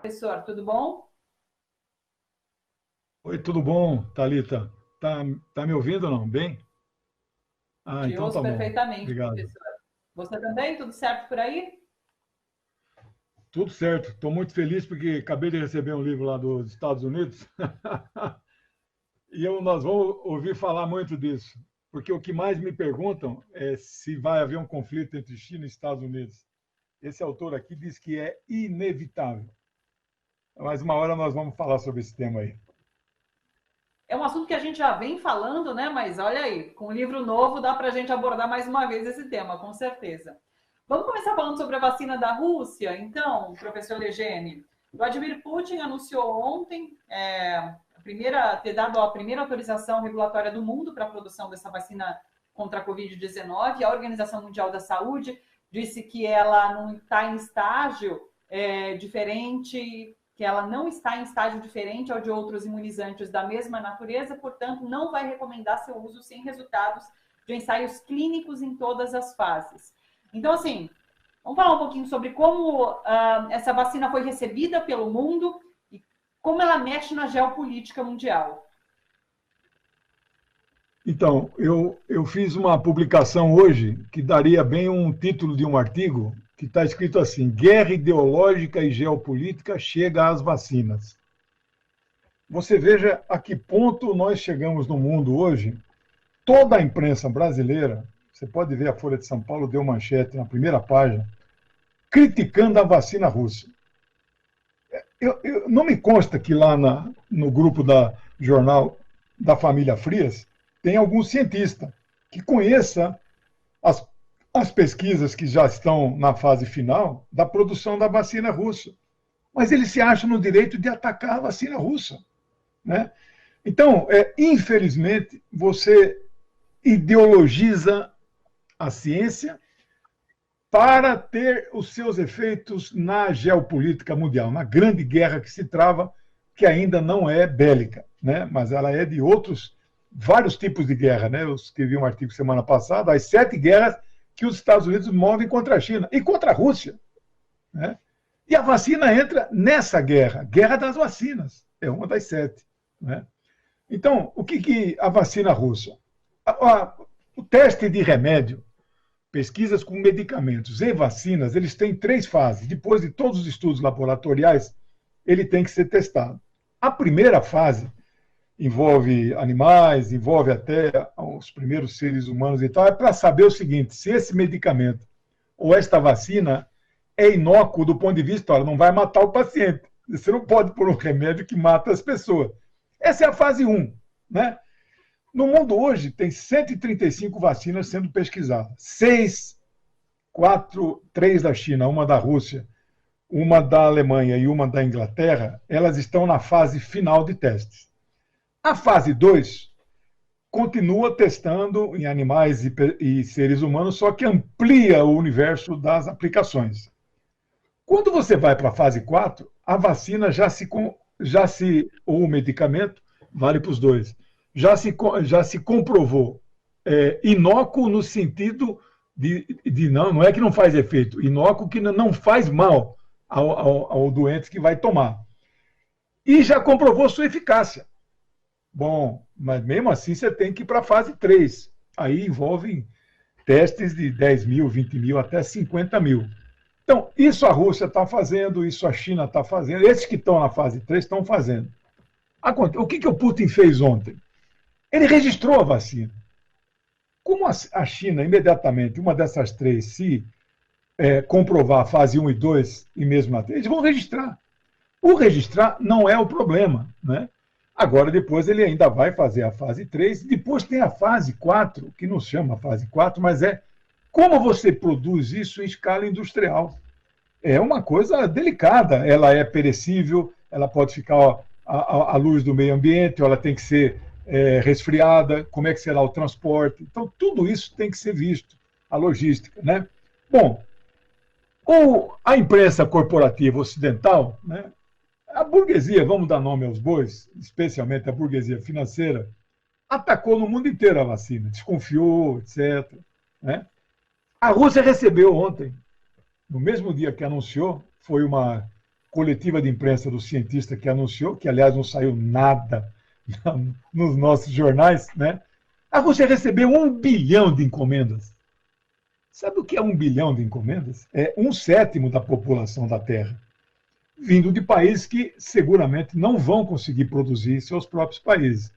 Professor, tudo bom? Oi, tudo bom, Thalita? Tá me ouvindo ou não? Bem? Ah, Te então ouço tá bom. perfeitamente, Obrigado. professor. Você também? Tudo certo por aí? Tudo certo. Estou muito feliz porque acabei de receber um livro lá dos Estados Unidos nós vamos ouvir falar muito disso. Porque o que mais me perguntam é se vai haver um conflito entre China e Estados Unidos. Esse autor aqui diz que é inevitável. Mas uma hora nós vamos falar sobre esse tema aí. É um assunto que a gente já vem falando, né? Mas olha aí, com um livro novo dá para a gente abordar mais uma vez esse tema, com certeza. Vamos começar falando sobre a vacina da Rússia, então, professor Legene. Vladimir Putin anunciou ontem ter dado a primeira autorização regulatória do mundo para a produção dessa vacina contra a Covid-19. A Organização Mundial da Saúde disse que ela não está em estágio diferente, que ela não está em estágio diferente ao de outros imunizantes da mesma natureza, portanto, não vai recomendar seu uso sem resultados de ensaios clínicos em todas as fases. Então, assim, vamos falar um pouquinho sobre como essa vacina foi recebida pelo mundo e como ela mexe na geopolítica mundial. Então, eu fiz uma publicação hoje que daria bem um título de um artigo que está escrito assim: Guerra ideológica e geopolítica chega às vacinas. Você veja a que ponto nós chegamos no mundo hoje. Toda a imprensa brasileira, você pode ver, a Folha de São Paulo deu manchete na primeira página, criticando a vacina russa. Não me consta que lá no grupo da jornal da família Frias tem algum cientista que conheça as, as pesquisas que já estão na fase final da produção da vacina russa. Mas eles se acham no direito de atacar a vacina russa. Né? Então, infelizmente, você ideologiza a ciência para ter os seus efeitos na geopolítica mundial, na grande guerra que se trava, que ainda não é bélica, né? Mas ela é de vários tipos de guerra. Né? Eu escrevi um artigo semana passada, as 7 guerras que os Estados Unidos movem contra a China e contra a Rússia. Né? E a vacina entra nessa guerra, guerra das vacinas, é uma das 7. Né? Então, o que a vacina russa? O teste de remédio, pesquisas com medicamentos e vacinas, eles têm 3 fases. Depois de todos os estudos laboratoriais, ele tem que ser testado. A primeira fase envolve animais, envolve até os primeiros seres humanos e tal, é para saber o seguinte: se esse medicamento ou esta vacina é inócuo do ponto de vista, olha, não vai matar o paciente. Você não pode pôr um remédio que mata as pessoas. Essa é a fase 1. Né? No mundo hoje, tem 135 vacinas sendo pesquisadas. 3 da China, uma da Rússia, uma da Alemanha e uma da Inglaterra, elas estão na fase final de testes. A fase 2 continua testando em animais e seres humanos, só que amplia o universo das aplicações. Quando você vai para a fase 4, a vacina ou o medicamento, vale para os dois, já se comprovou inócuo no sentido de não é que não faz efeito, inócuo que não faz mal ao doente que vai tomar. E já comprovou sua eficácia. Bom, mas mesmo assim você tem que ir para a fase 3. Aí envolvem testes de 10 mil, 20 mil, até 50 mil. Então, isso a Rússia está fazendo, isso a China está fazendo, esses que estão na fase 3 estão fazendo. O que o Putin fez ontem? Ele registrou a vacina. Como a China, imediatamente, uma dessas 3, se comprovar a fase 1 e 2, e mesmo a 3, eles vão registrar. O registrar não é o problema. Né? Agora, depois, ele ainda vai fazer a fase 3, depois tem a fase 4, que não se chama fase 4, mas é como você produz isso em escala industrial. É uma coisa delicada, ela é perecível, ela pode ficar à luz do meio ambiente, ou ela tem que ser resfriada, como é que será o transporte. Então, tudo isso tem que ser visto, a logística. Né? Bom, a imprensa corporativa ocidental, né, a burguesia, vamos dar nome aos bois, especialmente a burguesia financeira, atacou no mundo inteiro a vacina, desconfiou, etc. Né? A Rússia recebeu ontem, no mesmo dia que anunciou, foi uma coletiva de imprensa do cientista que anunciou, que aliás não saiu nada nos nossos jornais, né? A Rússia recebeu 1 bilhão de encomendas. Sabe o que é 1 bilhão de encomendas? É 1/7 da população da Terra, vindo de países que seguramente não vão conseguir produzir em seus próprios países,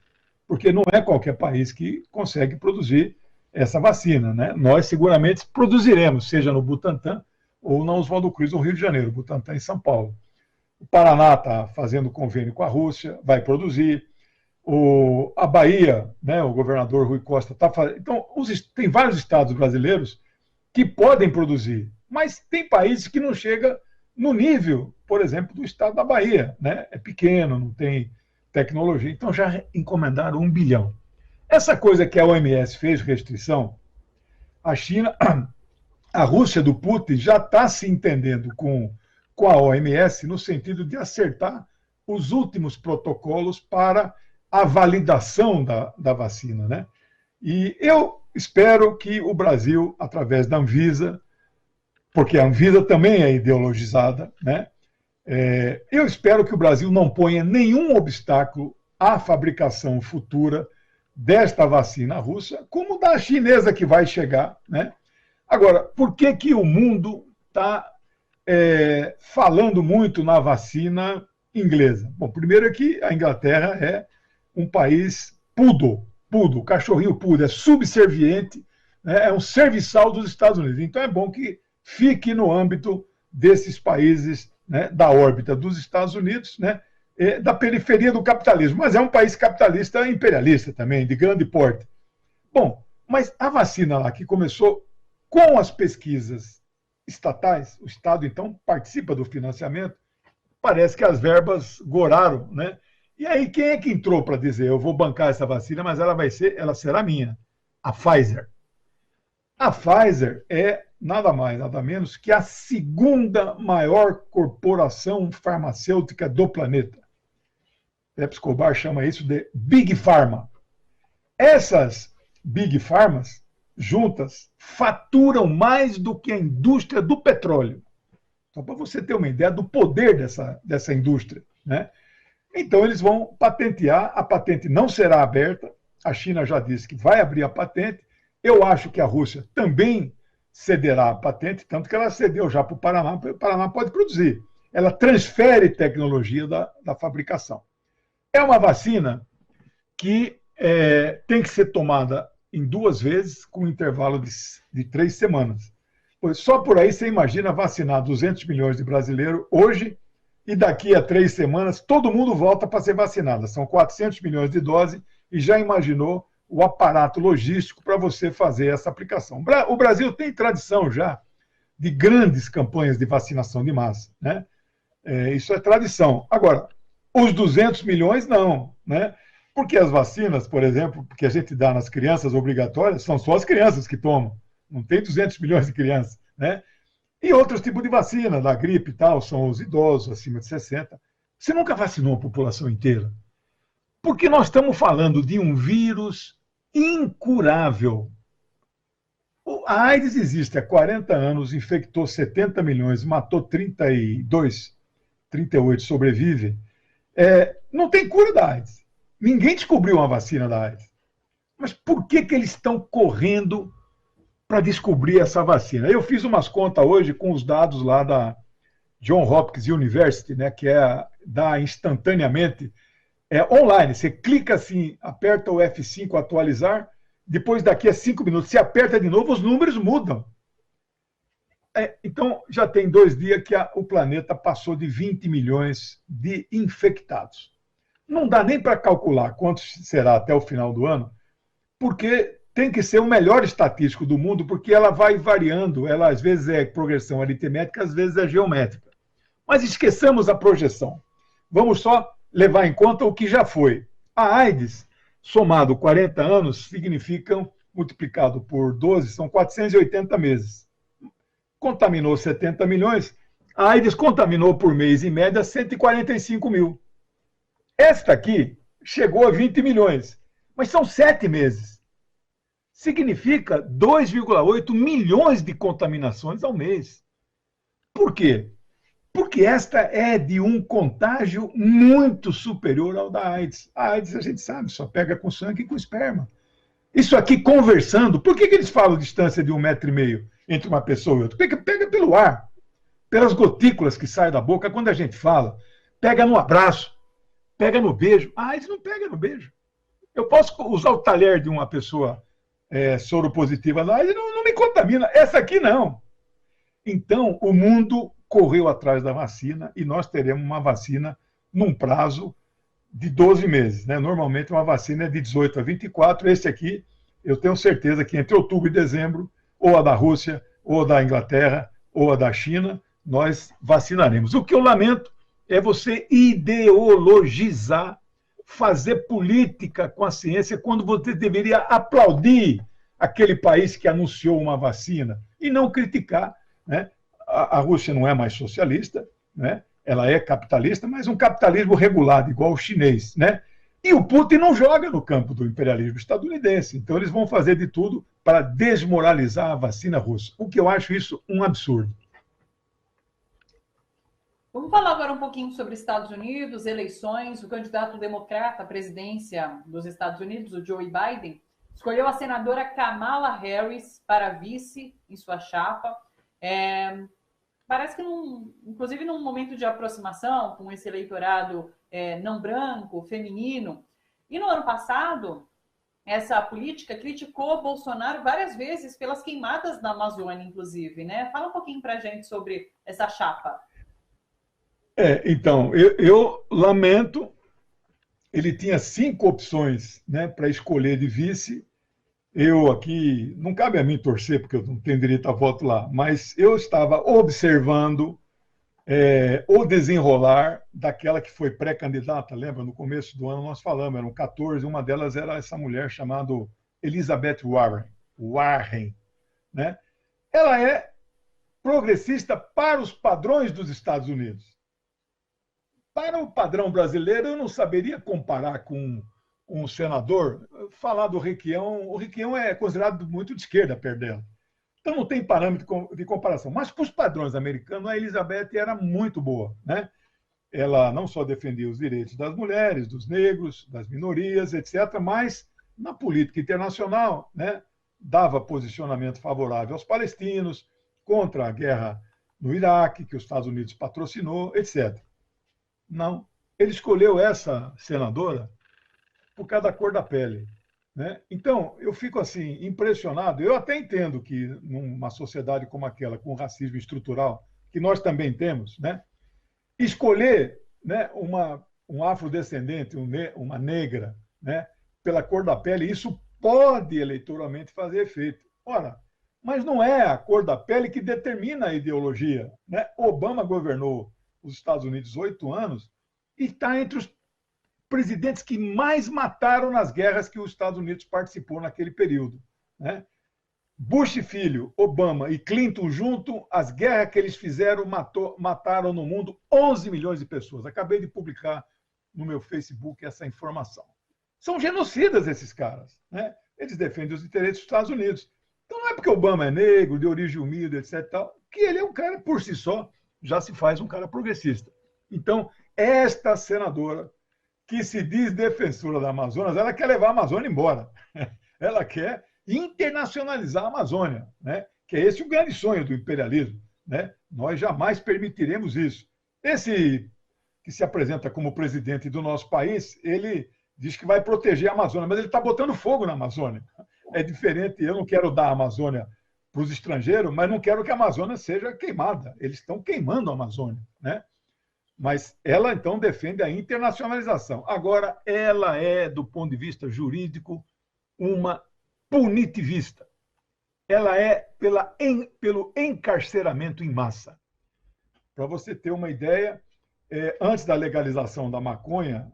porque não é qualquer país que consegue produzir essa vacina, né? Nós seguramente produziremos, seja no Butantan ou na Oswaldo Cruz, no Rio de Janeiro, Butantan em São Paulo. O Paraná está fazendo convênio com a Rússia, vai produzir. A Bahia, né, o governador Rui Costa está fazendo. Então, tem vários estados brasileiros que podem produzir, mas tem países que não chegam no nível, por exemplo, do estado da Bahia, né? É pequeno, não tem tecnologia, então já encomendaram 1 bilhão. Essa coisa que a OMS fez restrição, a China, a Rússia do Putin já está se entendendo com a OMS no sentido de acertar os últimos protocolos para a validação da vacina, né? E eu espero que o Brasil, através da Anvisa, porque a Anvisa também é ideologizada, né? Eu espero que o Brasil não ponha nenhum obstáculo à fabricação futura desta vacina russa, como da chinesa que vai chegar, né? Agora, por que o mundo está falando muito na vacina inglesa? Bom, primeiro é que a Inglaterra é um país poodle, cachorrinho poodle, é subserviente, né? É um serviçal dos Estados Unidos. Então é bom que fique no âmbito desses países, né, da órbita dos Estados Unidos, né, da periferia do capitalismo. Mas é um país capitalista imperialista também, de grande porte. Bom, mas a vacina lá que começou com as pesquisas estatais, o Estado então participa do financiamento, parece que as verbas goraram, né? E aí quem é que entrou para dizer, eu vou bancar essa vacina, mas ela será minha? A Pfizer. A Pfizer é nada mais, nada menos que a segunda maior corporação farmacêutica do planeta. Pepe Escobar chama isso de Big Pharma. Essas Big Pharmas, juntas, faturam mais do que a indústria do petróleo. Só para você ter uma ideia do poder dessa indústria, né? Então, eles vão patentear, a patente não será aberta, a China já disse que vai abrir a patente, eu acho que a Rússia também cederá a patente, tanto que ela cedeu já para o Paraná pode produzir. Ela transfere tecnologia da fabricação. É uma vacina que tem que ser tomada em 2 vezes, com um intervalo de 3 semanas. Pois só por aí você imagina vacinar 200 milhões de brasileiros hoje, e daqui a 3 semanas todo mundo volta para ser vacinado. São 400 milhões de doses, e já imaginou o aparato logístico para você fazer essa aplicação. O Brasil tem tradição já de grandes campanhas de vacinação de massa, né? Isso é tradição. Agora, os 200 milhões não, né? Porque as vacinas, por exemplo, que a gente dá nas crianças obrigatórias, são só as crianças que tomam. Não tem 200 milhões de crianças, né? E outros tipos de vacina, da gripe e tal, são os idosos acima de 60. Você nunca vacinou a população inteira. Porque nós estamos falando de um vírus incurável. A AIDS existe há 40 anos, infectou 70 milhões, matou 32, 38 sobrevivem. Não tem cura da AIDS. Ninguém descobriu uma vacina da AIDS. Mas por que eles estão correndo para descobrir essa vacina? Eu fiz umas contas hoje com os dados lá da Johns Hopkins University, né, que dá instantaneamente, online. Você clica assim, aperta o F5 atualizar, depois daqui a 5 minutos, você aperta de novo, os números mudam. Então, já tem 2 dias que o planeta passou de 20 milhões de infectados. Não dá nem para calcular quanto será até o final do ano, porque tem que ser o melhor estatístico do mundo, porque ela vai variando, ela às vezes é progressão aritmética, às vezes é geométrica. Mas esqueçamos a projeção. Vamos só levar em conta o que já foi. A AIDS, somado 40 anos, significam, multiplicado por 12, são 480 meses. Contaminou 70 milhões, a AIDS contaminou por mês, em média, 145 mil. Esta aqui chegou a 20 milhões, mas são 7 meses. Significa 2,8 milhões de contaminações ao mês. Por quê? Porque esta é de um contágio muito superior ao da AIDS. A AIDS, a gente sabe, só pega com sangue e com esperma. Isso aqui conversando, por que eles falam distância de 1,5 m entre uma pessoa e outra? Porque pega pelo ar, pelas gotículas que saem da boca quando a gente fala. Pega no abraço, pega no beijo. A AIDS não pega no beijo. Eu posso usar o talher de uma pessoa soropositiva na AIDS, não me contamina. Essa aqui não. Então, o mundo correu atrás da vacina e nós teremos uma vacina num prazo de 12 meses. Né? Normalmente, uma vacina é de 18 a 24. Esse aqui, eu tenho certeza que entre outubro e dezembro, ou a da Rússia, ou a da Inglaterra, ou a da China, nós vacinaremos. O que eu lamento é você ideologizar, fazer política com a ciência, quando você deveria aplaudir aquele país que anunciou uma vacina e não criticar. Né? A Rússia não é mais socialista, né? Ela é capitalista, mas um capitalismo regulado, igual o chinês. Né? E o Putin não joga no campo do imperialismo estadunidense. Então, eles vão fazer de tudo para desmoralizar a vacina russa. O que eu acho isso um absurdo. Vamos falar agora um pouquinho sobre Estados Unidos, eleições. O candidato democrata à presidência dos Estados Unidos, o Joe Biden, escolheu a senadora Kamala Harris para vice em sua chapa. Parece que, inclusive, num momento de aproximação com esse eleitorado não branco, feminino. E no ano passado, essa política criticou Bolsonaro várias vezes pelas queimadas na Amazônia, inclusive. Né? Fala um pouquinho para a gente sobre essa chapa. Então, eu lamento, ele tinha 5 opções, né, para escolher de vice. Eu aqui, não cabe a mim torcer, porque eu não tenho direito a voto lá, mas eu estava observando o desenrolar daquela que foi pré-candidata, lembra? No começo do ano nós falamos, eram 14, uma delas era essa mulher chamada Elizabeth Warren, né? Ela é progressista para os padrões dos Estados Unidos. Para o padrão brasileiro, eu não saberia comparar com um senador. Falar do Requião, o Requião é considerado muito de esquerda, perto dela. Então não tem parâmetro de comparação. Mas para os padrões americanos, a Elizabeth era muito boa. Né? Ela não só defendia os direitos das mulheres, dos negros, das minorias, etc., mas na política internacional, né, dava posicionamento favorável aos palestinos, contra a guerra no Iraque, que os Estados Unidos patrocinou, etc. Não. Ele escolheu essa senadora por causa da cor da pele. Né? Então, eu fico assim, impressionado. Eu até entendo que numa sociedade como aquela, com racismo estrutural, que nós também temos, né? Escolher, né, um afrodescendente, uma negra, né, pela cor da pele, isso pode eleitoralmente fazer efeito. Ora, mas não é a cor da pele que determina a ideologia. Né? Obama governou os Estados Unidos 8 anos e está entre os presidentes que mais mataram nas guerras que os Estados Unidos participou naquele período. Né? Bush filho, Obama e Clinton junto, as guerras que eles fizeram mataram no mundo 11 milhões de pessoas. Acabei de publicar no meu Facebook essa informação. São genocidas esses caras. Né? Eles defendem os interesses dos Estados Unidos. Então não é porque Obama é negro, de origem humilde, etc., que ele é um cara, por si só, já se faz um cara progressista. Então, esta senadora, que se diz defensora da Amazonas, ela quer levar a Amazônia embora. Ela quer internacionalizar a Amazônia, né? Que é esse o grande sonho do imperialismo. Né? Nós jamais permitiremos isso. Esse que se apresenta como presidente do nosso país, ele diz que vai proteger a Amazônia, mas ele está botando fogo na Amazônia. É diferente, eu não quero dar a Amazônia para os estrangeiros, mas não quero que a Amazônia seja queimada. Eles estão queimando a Amazônia. Né? Mas ela, então, defende a internacionalização. Agora, ela é, do ponto de vista jurídico, uma punitivista. Ela é pelo encarceramento em massa. Para você ter uma ideia, antes da legalização da maconha,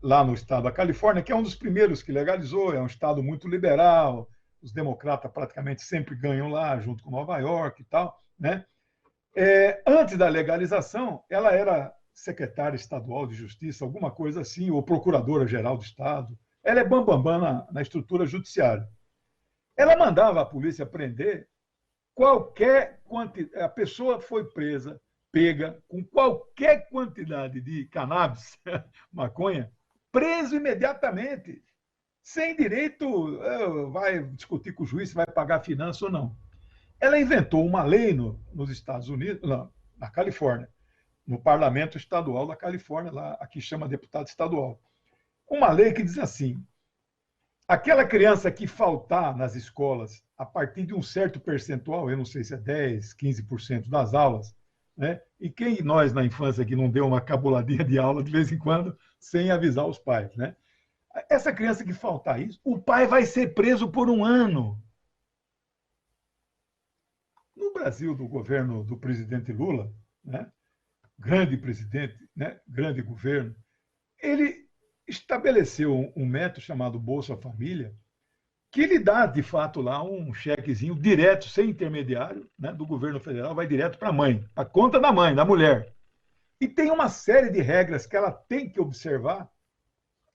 lá no estado da Califórnia, que é um dos primeiros que legalizou, é um estado muito liberal, os democratas praticamente sempre ganham lá, junto com Nova York e tal, né? Antes da legalização, ela era secretária estadual de justiça, alguma coisa assim, ou procuradora-geral do Estado. Ela é bambambam na estrutura judiciária. Ela mandava a polícia prender qualquer quantidade. A pessoa foi presa pega com qualquer quantidade de cannabis, maconha, preso imediatamente, sem direito, vai discutir com o juiz se vai pagar finança ou não. Ela inventou uma lei nos Estados Unidos, não, na Califórnia, no parlamento estadual da Califórnia, lá, aqui chama deputado estadual. Uma lei que diz assim: aquela criança que faltar nas escolas a partir de um certo percentual, eu não sei se é 10, 15% das aulas, né? E quem nós na infância que não deu uma cabuladinha de aula de vez em quando sem avisar os pais, né? Essa criança que faltar isso, o pai vai ser preso por 1 ano. No Brasil, do governo do presidente Lula, né? Grande presidente, né? Grande governo, ele estabeleceu um método chamado Bolsa Família, que lhe dá, de fato, lá um chequezinho direto, sem intermediário, né, do governo federal, vai direto para a mãe, para a conta da mãe, da mulher. E tem uma série de regras que ela tem que observar,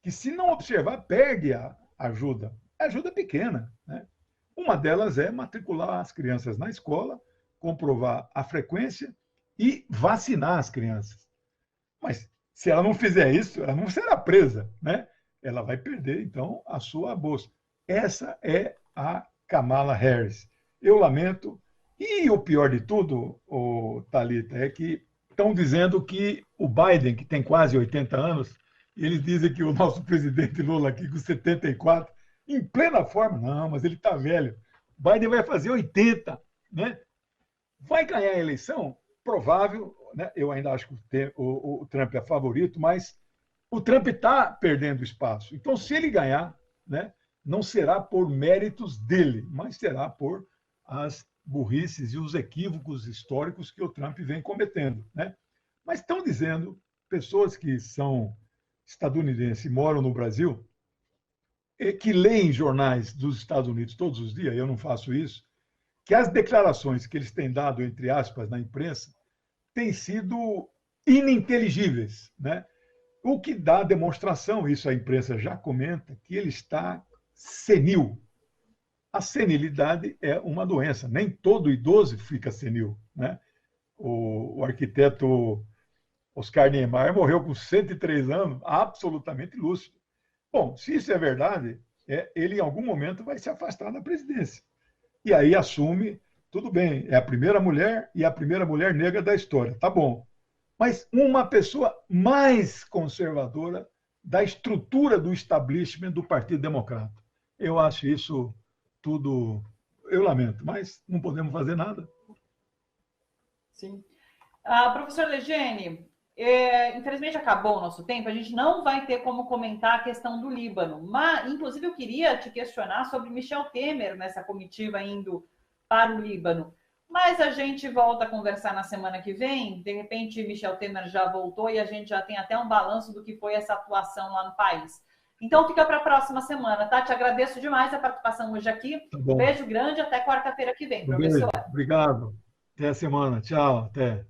que se não observar, perde a ajuda. É ajuda pequena, né? Uma delas é matricular as crianças na escola, comprovar a frequência e vacinar as crianças. Mas se ela não fizer isso, ela não será presa, né? Ela vai perder, então, a sua bolsa. Essa é a Kamala Harris. Eu lamento. E o pior de tudo, Thalita, é que estão dizendo que o Biden, que tem quase 80 anos, eles dizem que o nosso presidente Lula aqui com 74, em plena forma, não, mas ele está velho. Biden vai fazer 80, né? Vai ganhar a eleição? Provável, né? Eu ainda acho que o Trump é favorito, mas o Trump está perdendo espaço. Então, se ele ganhar, né, não será por méritos dele, mas será por as burrices e os equívocos históricos que o Trump vem cometendo, né? Mas estão dizendo, pessoas que são estadunidenses e moram no Brasil, que leem jornais dos Estados Unidos todos os dias, eu não faço isso, que as declarações que eles têm dado, entre aspas, na imprensa, têm sido ininteligíveis, né? O que dá demonstração, isso a imprensa já comenta, que ele está senil. A senilidade é uma doença, nem todo idoso fica senil, né? O arquiteto Oscar Niemeyer morreu com 103 anos, absolutamente lúcido. Bom, se isso é verdade, ele em algum momento vai se afastar da presidência. E aí assume, tudo bem, é a primeira mulher e a primeira mulher negra da história, tá bom. Mas uma pessoa mais conservadora da estrutura do establishment do Partido Democrata. Eu acho isso tudo, eu lamento, mas não podemos fazer nada. Sim. Professor Legiene, infelizmente acabou o nosso tempo, a gente não vai ter como comentar a questão do Líbano, mas, inclusive, eu queria te questionar sobre Michel Temer nessa comitiva indo para o Líbano. Mas a gente volta a conversar na semana que vem. De repente, Michel Temer já voltou e a gente já tem até um balanço do que foi essa atuação lá no país. Então, fica para a próxima semana, tá? Te agradeço demais a participação hoje aqui. Tá Um beijo grande, até quarta-feira que vem, professor. Obrigado. Até a semana. Tchau. Até.